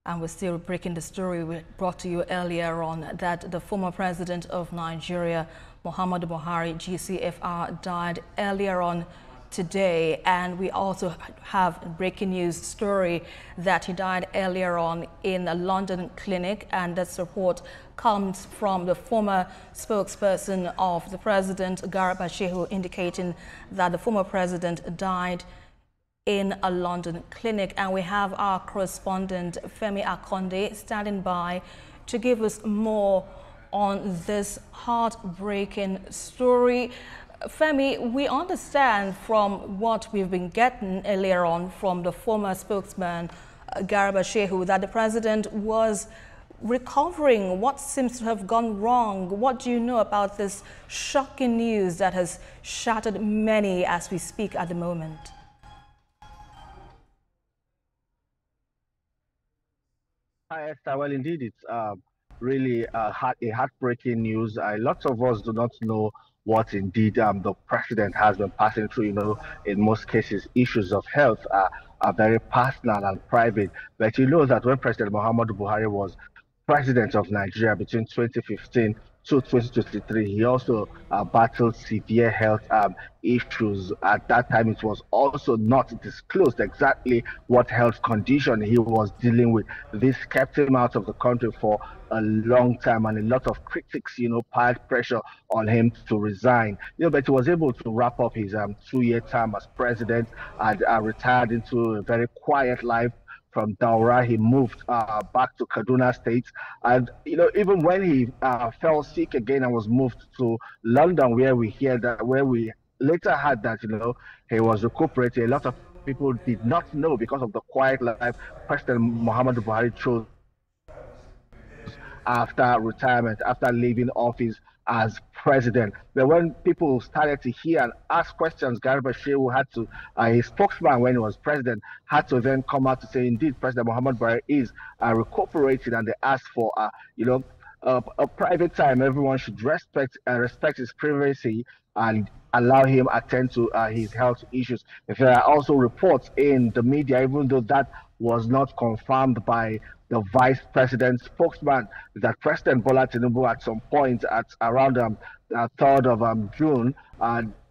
And we're still breaking the story we brought to you earlier on that the former president of Nigeria, Muhammadu Buhari, GCFR, died earlier on today. And we also have a breaking news story that he died earlier on in a London clinic. And this report comes from the former spokesperson of the president, Garba Shehu, indicating that the former president died in a London clinic. And we have our correspondent Femi Akonde standing by to give us more on this heartbreaking story. Femi, we understand from what we've been getting earlier on from the former spokesman Garba Shehu that the president was recovering. What seems to have gone wrong? What do you know about this shocking news that has shattered many as we speak at the moment? Hi, Esther. Well, indeed, it's really heartbreaking news. Lots of us do not know what indeed the president has been passing through. In most cases, issues of health are very personal and private. But you know that when President Muhammadu Buhari was president of Nigeria between 2015 to 2023, he also battled severe health issues. At that time, it was also not disclosed exactly what health condition he was dealing with. This kept him out of the country for a long time, and a lot of critics, piled pressure on him to resign. But he was able to wrap up his 2-year term as president and retired into a very quiet life. From Daura, he moved back to Kaduna State, and even when he fell sick again and was moved to London, where we later heard that he was recuperating. A lot of people did not know because of the quiet life President Muhammadu Buhari chose after retirement, after leaving office as president. But when people started to hear and ask questions, Garba Shehu had to, his spokesman when he was president, had to then come out to say, indeed, President Muhammad Buhari is recuperating, and they asked for, a private time. Everyone should respect his privacy and allow him attend to his health issues. There are also reports in the media, even though that was not confirmed by the vice president's spokesman, that President Bola Tinubu at some point at around 3rd of June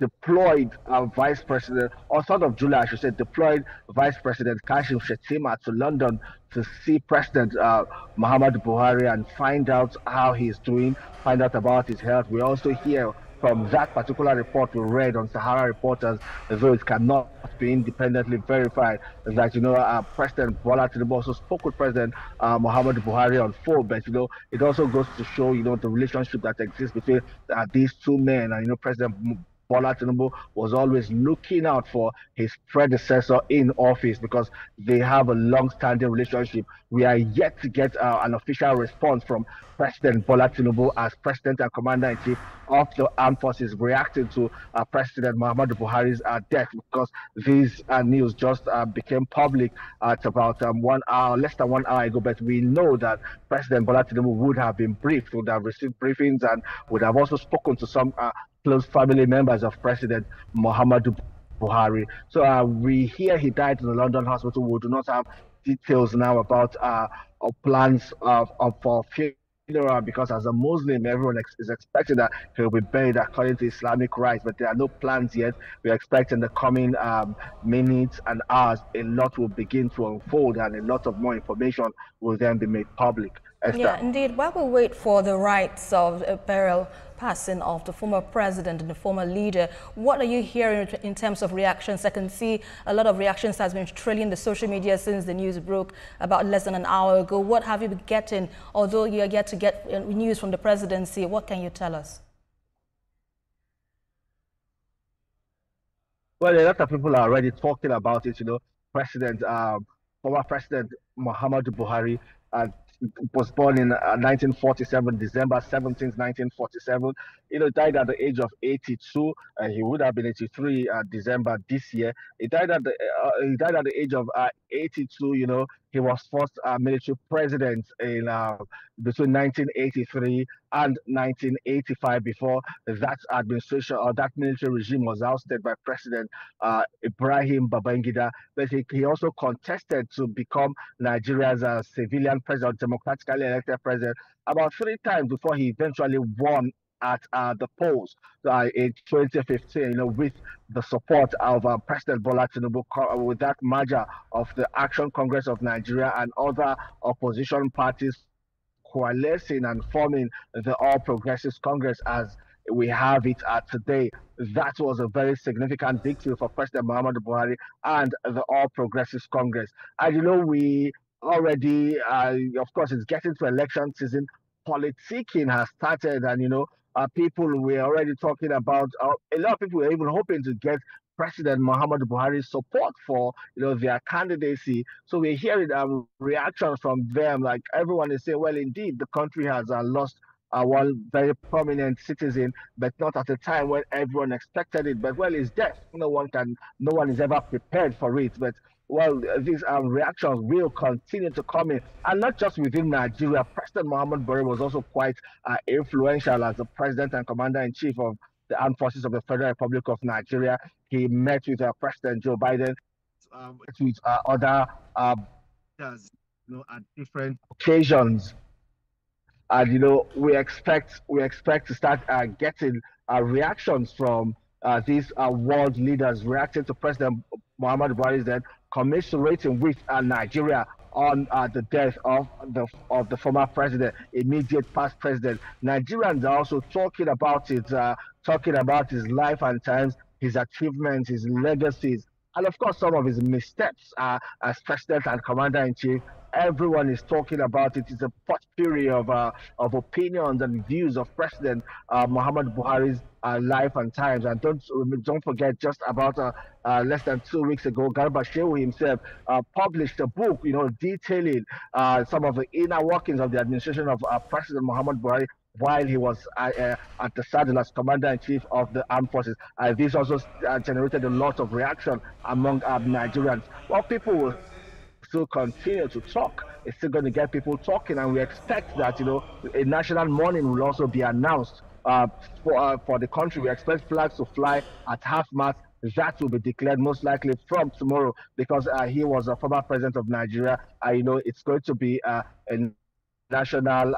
deployed vice president, or 3rd of July, I should say, deployed Vice President Kashim Shettima to London to see President Muhammadu Buhari and find out how he's doing, find out about his health. We also hear from that particular report we read on Sahara Reporters, though it cannot be independently verified, that President Bola Tinubu also spoke with President Muhammadu Buhari on phone. But it also goes to show the relationship that exists between these two men. And President Bola Tinubu was always looking out for his predecessor in office because they have a long-standing relationship. We are yet to get an official response from President Bola Tinubu as President and Commander-in-Chief of the Armed Forces reacting to President Muhammadu Buhari's death, because this news just became public at about 1 hour, less than 1 hour ago. But we know that President Bola Tinubu would have been briefed, would have received briefings, and would have also spoken to some close family members of President Muhammadu Buhari. So we hear he died in the London hospital. We do not have details now about plans for funeral, because as a Muslim, everyone is expecting that he will be buried according to Islamic rites, but there are no plans yet. We are expecting the coming minutes and hours, a lot will begin to unfold, and a lot of more information will then be made public. Esther. Yeah, indeed. While we wait for the rites of burial passing of the former president and the former leader, what are you hearing in terms of reactions? I can see a lot of reactions has been trailing the social media since the news broke about less than an hour ago. What have you been getting? Although you are yet to get news from the presidency, what can you tell us? Well, a lot of people are already talking about it. Former President Muhammadu Buhari was born in 1947, December 17th, 1947. Died at the age of 82. He would have been 83 December this year. He died at the age of 82. He was first military president in between 1983 and 1985 before that administration or that military regime was ousted by President Ibrahim Babangida. But he also contested to become Nigeria's civilian president, democratically elected president, about three times before he eventually won at the polls in 2015, with the support of President Bola Tinubu, with that merger of the Action Congress of Nigeria and other opposition parties coalescing and forming the All Progressives Congress as we have it today. That was a very significant victory for President Muhammadu Buhari and the All Progressives Congress. And we already, of course, it's getting to election season. Politicking has started, and people were already talking about. A lot of people were even hoping to get President Muhammadu Buhari's support for their candidacy. So we're hearing reactions from them. Like everyone is saying, well, indeed, the country has lost one very prominent citizen, but not at a time when everyone expected it. But well, it's death. No one is ever prepared for it. But well, these reactions will continue to come in, and not just within Nigeria. President Muhammad Buhari was also quite influential as the president and commander-in-chief of the Armed Forces of the Federal Republic of Nigeria. He met with President Joe Biden, with other at different occasions. And we expect to start getting reactions from these world leaders reacting to President Muhammad Buhari's then commiserating with Nigeria on the death of the former president, immediate past president. Nigerians are also talking about it, talking about his life and times, his achievements, his legacies, and of course some of his missteps as president and commander-in-chief. Everyone is talking about it. It's a potpourri of opinions and views of President Muhammad Buhari's life and times. And don't forget, just about less than 2 weeks ago, Garba Shehu himself published a book, detailing some of the inner workings of the administration of President Muhammad Buhari while he was at the saddle as commander-in-chief of the armed forces. This also generated a lot of reaction among Nigerians. Well, people will still continue to talk. It's still going to get people talking, and we expect that a national mourning will also be announced for the country. We expect flags to fly at half-mast. That will be declared most likely from tomorrow, because he was a former president of Nigeria. It's going to be a national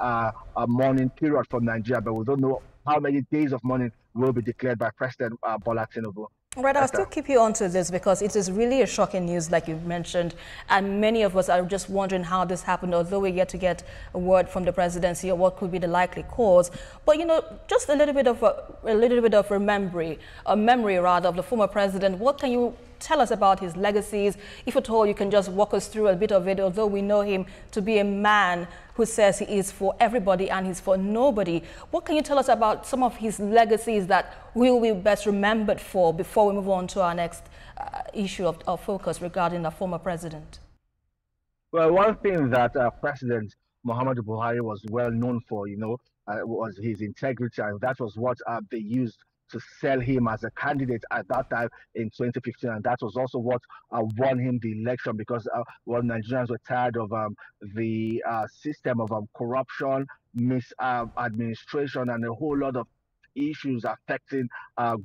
mourning period for Nigeria, but we don't know how many days of mourning will be declared by President Bola Tinubu. Right, I'll still keep you onto this because it is really a shocking news, like you've mentioned, and many of us are just wondering how this happened, although we get to get a word from the presidency or what could be the likely cause. But just a little bit of a memory rather of the former president. What can you tell us about his legacies? If at all you can just walk us through a bit of it, although we know him to be a man who says he is for everybody and he's for nobody. What can you tell us about some of his legacies that we will be best remembered for before we move on to our next issue of focus regarding the former president? Well, one thing that President Muhammadu Buhari was well known for, was his integrity, and that was what they used to sell him as a candidate at that time in 2015, and that was also what won him the election, because Nigerians were tired of the system of corruption, misadministration, and a whole lot of issues affecting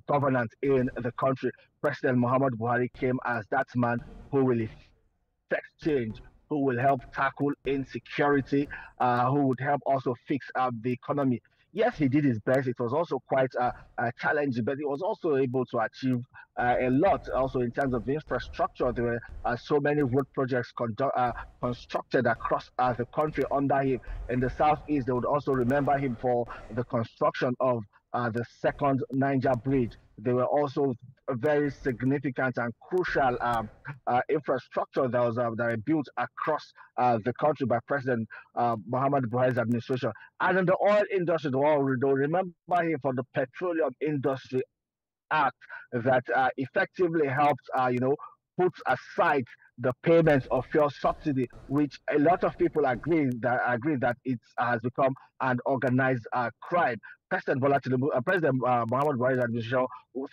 governance in the country. President Muhammad Buhari came as that man who will effect change, who will help tackle insecurity, who would help also fix the economy. Yes, he did his best. It was also quite challenging, but he was also able to achieve a lot. Also, in terms of infrastructure, there were so many road projects constructed across the country under him. In the southeast, they would also remember him for the construction of the second Niger Bridge. There were also a very significant and crucial infrastructure that were built across the country by President Muhammad Buhari's administration. And in the oil industry, they'll remember him for the Petroleum Industry Act that effectively helped, put aside the payments of fuel subsidy, which a lot of people agree that it has become an organized crime. President Muhammad Buhari's administration,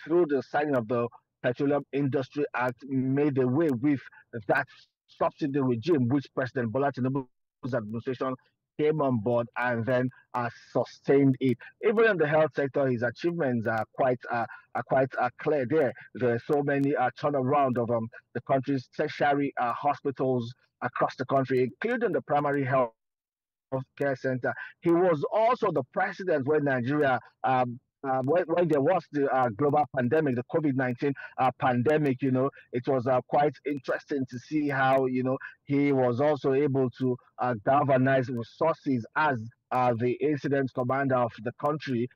through the signing of the Petroleum Industry Act, made away with that subsidy regime, which President Bola Tinubu's administration came on board and then sustained it. Even in the health sector, his achievements are quite clear there. There are so many turnaround of the country's tertiary hospitals across the country, including the primary health care center. He was also the president when Nigeria, when there was the global pandemic, the COVID-19 pandemic. It was quite interesting to see how, he was also able to galvanize resources as the incident commander of the country,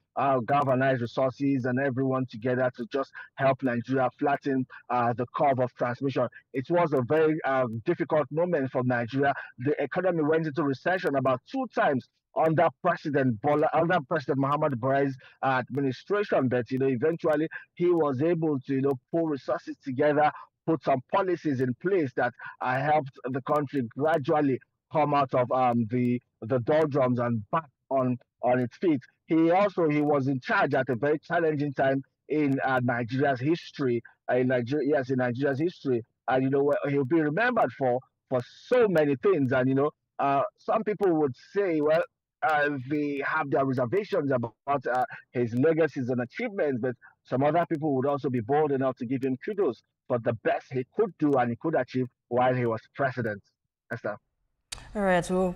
galvanize resources and everyone together to just help Nigeria flatten the curve of transmission. It was a very difficult moment for Nigeria. The economy went into recession about 2 times under President Muhammadu Buhari's administration. But eventually he was able to pull resources together, put some policies in place that helped the country gradually come out of the doldrums and back on its feet. He was in charge at a very challenging time in Nigeria's history. In Nigeria's history, and he'll be remembered for so many things. And some people would say, well, they have their reservations about his legacies and achievements, but some other people would also be bold enough to give him kudos for the best he could do and he could achieve while he was president. Esther. All right, we'll